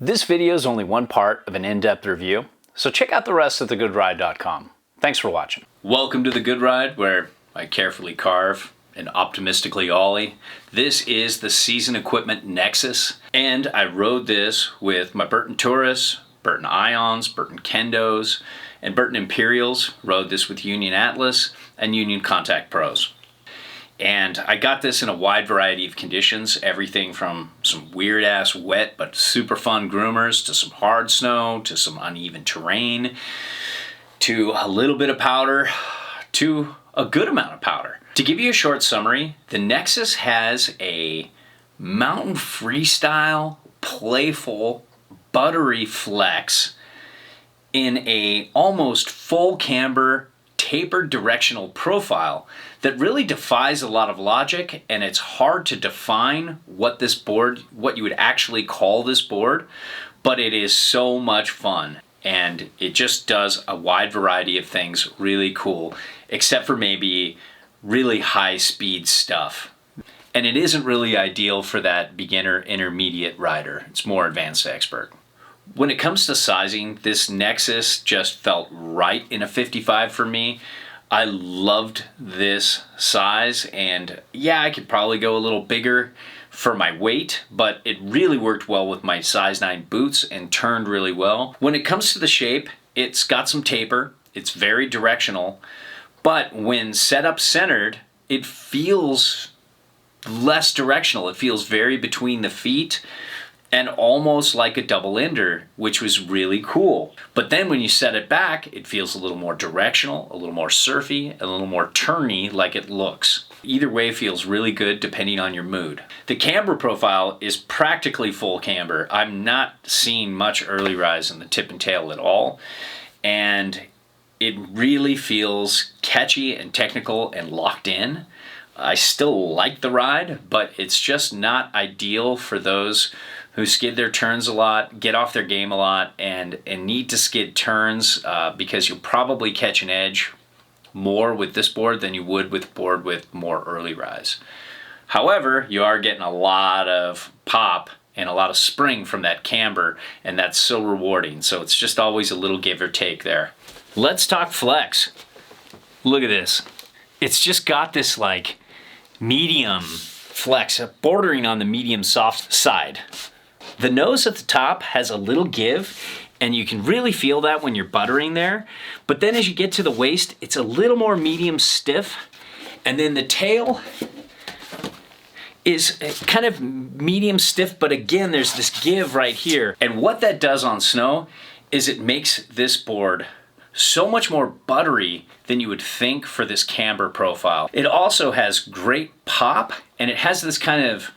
This video is only one part of an in-depth review, so check out the rest at thegoodride.com. Thanks for watching. Welcome to The Good Ride, where I carefully carve and optimistically ollie. This is the season equipment Nexus, and I rode this with my Burton Taurus, Burton Ions, Burton Kendos, and Burton Imperials. Rode this with Union Atlas and Union Contact Pros. And I got this in a wide variety of conditions, everything from some weird ass wet but super fun groomers to some hard snow to some uneven terrain to a little bit of powder to a good amount of powder. To give you a short summary, the Nexus has a mountain freestyle, playful, buttery flex in a almost full camber, tapered directional profile that really defies a lot of logic, and it's hard to define what you would actually call this board, but it is so much fun and it just does a wide variety of things really cool, except for maybe really high speed stuff. And it isn't really ideal for that beginner intermediate rider. It's more advanced expert. When it comes to sizing, this Nexus just felt right in a 55 for me. I loved this size, and yeah, I could probably go a little bigger for my weight, but it really worked well with my size 9 boots and turned really well. When it comes to the shape, it's got some taper, it's very directional, but when set up centered, it feels less directional. It feels very between the feet and almost like a double ender, which was really cool. But then when you set it back, it feels a little more directional, a little more surfy, a little more turny like it looks. Either way feels really good depending on your mood. The camber profile is practically full camber. I'm not seeing much early rise in the tip and tail at all. And it really feels catchy and technical and locked in. I still like the ride, but it's just not ideal for those who skid their turns a lot, get off their game a lot, and need to skid turns because you'll probably catch an edge more with this board than you would with a board with more early rise. However, you are getting a lot of pop and a lot of spring from that camber, and that's so rewarding. So it's just always a little give or take there. Let's talk flex. Look at this. It's just got this like medium flex, bordering on the medium soft side. The nose at the top has a little give, and you can really feel that when you're buttering there. But then as you get to the waist, it's a little more medium stiff. And then the tail is kind of medium stiff, but again, there's this give right here. And what that does on snow is it makes this board so much more buttery than you would think for this camber profile. It also has great pop, and it has this kind of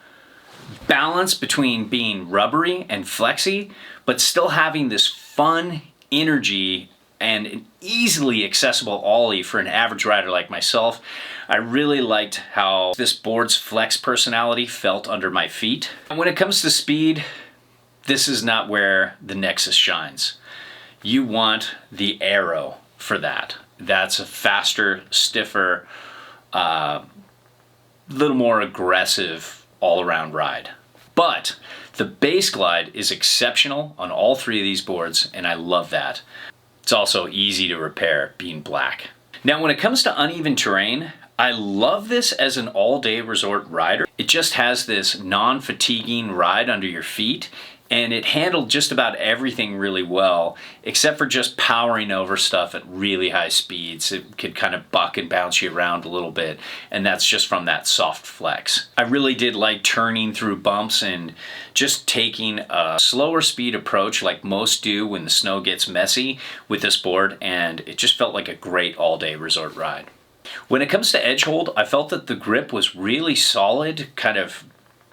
balance between being rubbery and flexy, but still having this fun energy and an easily accessible ollie for an average rider like myself. I really liked how this board's flex personality felt under my feet. And when it comes to speed, this is not where the Nexus shines. You want the Aero for that. That's a faster, stiffer, little more aggressive all-around ride. But the base glide is exceptional on all three of these boards, and I love that. It's also easy to repair, being black. Now, when it comes to uneven terrain, I love this as an all-day resort rider. It just has this non-fatiguing ride under your feet, and it handled just about everything really well, except for just powering over stuff at really high speeds. It could kind of buck and bounce you around a little bit, and that's just from that soft flex. I really did like turning through bumps and just taking a slower speed approach like most do when the snow gets messy with this board, and it just felt like a great all-day resort ride. When it comes to edge hold, I felt that the grip was really solid, kind of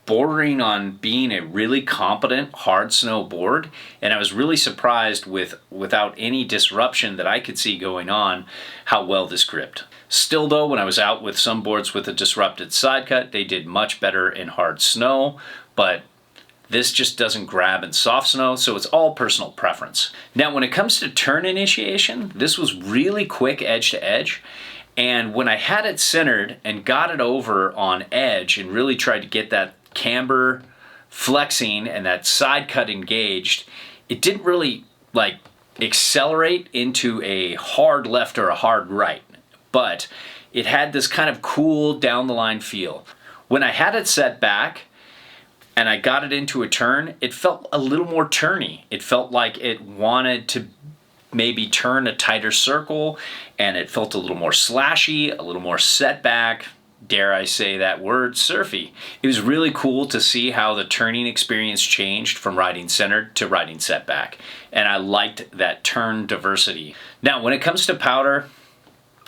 bordering on being a really competent hard snow board, and I was really surprised without any disruption that I could see going on how well this gripped. Still though, when I was out with some boards with a disrupted side cut, they did much better in hard snow, but this just doesn't grab in soft snow, so it's all personal preference. Now when it comes to turn initiation, this was really quick edge to edge, and when I had it centered and got it over on edge and really tried to get that camber flexing and that side cut engaged, it didn't really like accelerate into a hard left or a hard right, but it had this kind of cool down the line feel. When I had it set back and I got it into a turn, it felt a little more turny. It felt like it wanted to maybe turn a tighter circle, and it felt a little more slashy, a little more setback, dare I say that word, surfy. It was really cool to see how the turning experience changed from riding centered to riding setback, and I liked that turn diversity. Now, when it comes to powder,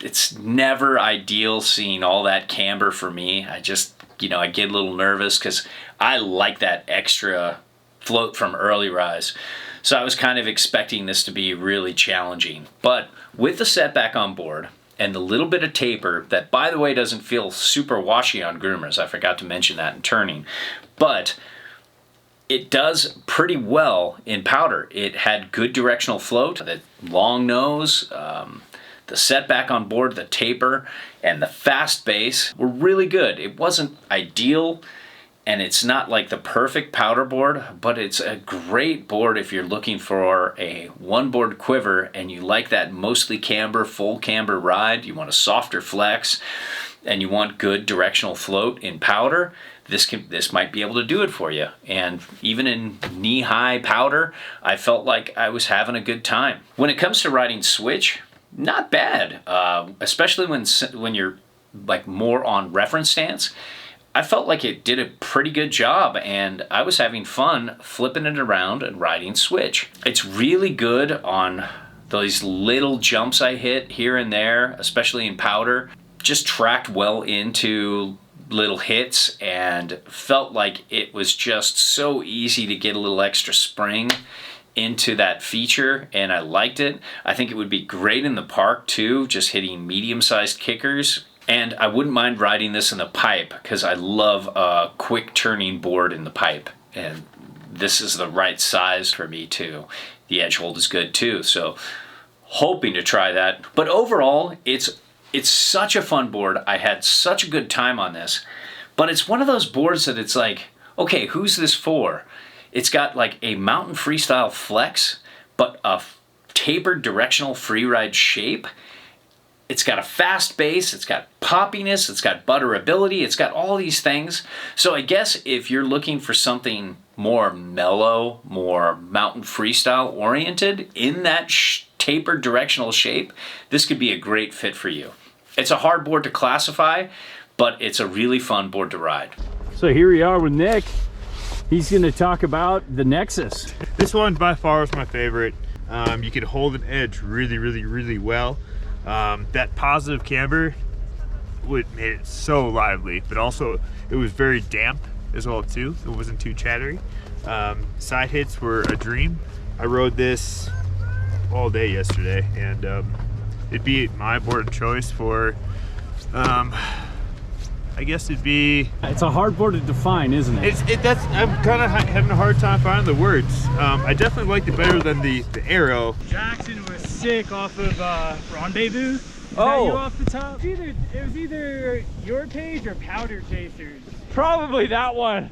it's never ideal seeing all that camber for me. I just, I get a little nervous because I like that extra float from early rise. So I was kind of expecting this to be really challenging. But with the setback on board and the little bit of taper that, by the way, doesn't feel super washy on groomers, I forgot to mention that in turning, but it does pretty well in powder. It had good directional float, the long nose, the setback on board, the taper, and the fast base were really good. It wasn't ideal, and it's not like the perfect powder board, but it's a great board if you're looking for a one board quiver and you like that mostly camber, full camber ride, you want a softer flex, and you want good directional float in powder. This might be able to do it for you. And even in knee-high powder, I felt like I was having a good time. When it comes to riding switch, not bad, especially when you're like more on reference stance. I felt like it did a pretty good job, and I was having fun flipping it around and riding switch. It's really good on those little jumps I hit here and there, especially in powder. Just tracked well into little hits and felt like it was just so easy to get a little extra spring into that feature, and I liked it. I think it would be great in the park too, just hitting medium-sized kickers. And I wouldn't mind riding this in the pipe because I love a quick turning board in the pipe. And this is the right size for me too. The edge hold is good too, so hoping to try that. But overall, it's such a fun board. I had such a good time on this. But it's one of those boards that it's like, okay, who's this for? It's got like a mountain freestyle flex, but a tapered directional freeride shape. It's got a fast base, it's got poppiness, it's got butterability, it's got all these things. So I guess if you're looking for something more mellow, more mountain freestyle oriented in that tapered directional shape, this could be a great fit for you. It's a hard board to classify, but it's a really fun board to ride. So here we are with Nick. He's going to talk about the Nexus. This one by far was my favorite. You could hold an edge really well. That positive camber made it so lively, but also it was very damp as well too. It wasn't too chattery. Side hits were a dream. I rode this all day yesterday, and it'd be my board of choice for I guess it'd be... It's a hard board to define, isn't it? I'm kind of having a hard time finding the words. I definitely liked it better than the Arrow. Jackson was sick off of Rendezvous. Is that you off the top? It was either your page or Powder Chasers. Probably that one.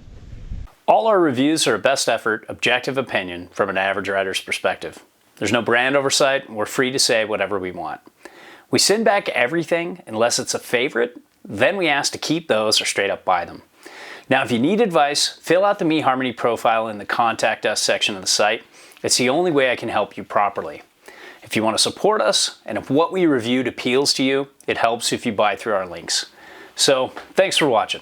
All our reviews are a best effort, objective opinion from an average rider's perspective. There's no brand oversight, and we're free to say whatever we want. We send back everything unless it's a favorite, then we ask to keep those or straight up buy them. Now, if you need advice, fill out the eHarmony profile in the Contact Us section of the site. It's the only way I can help you properly. If you want to support us, and if what we reviewed appeals to you, it helps if you buy through our links. So, thanks for watching.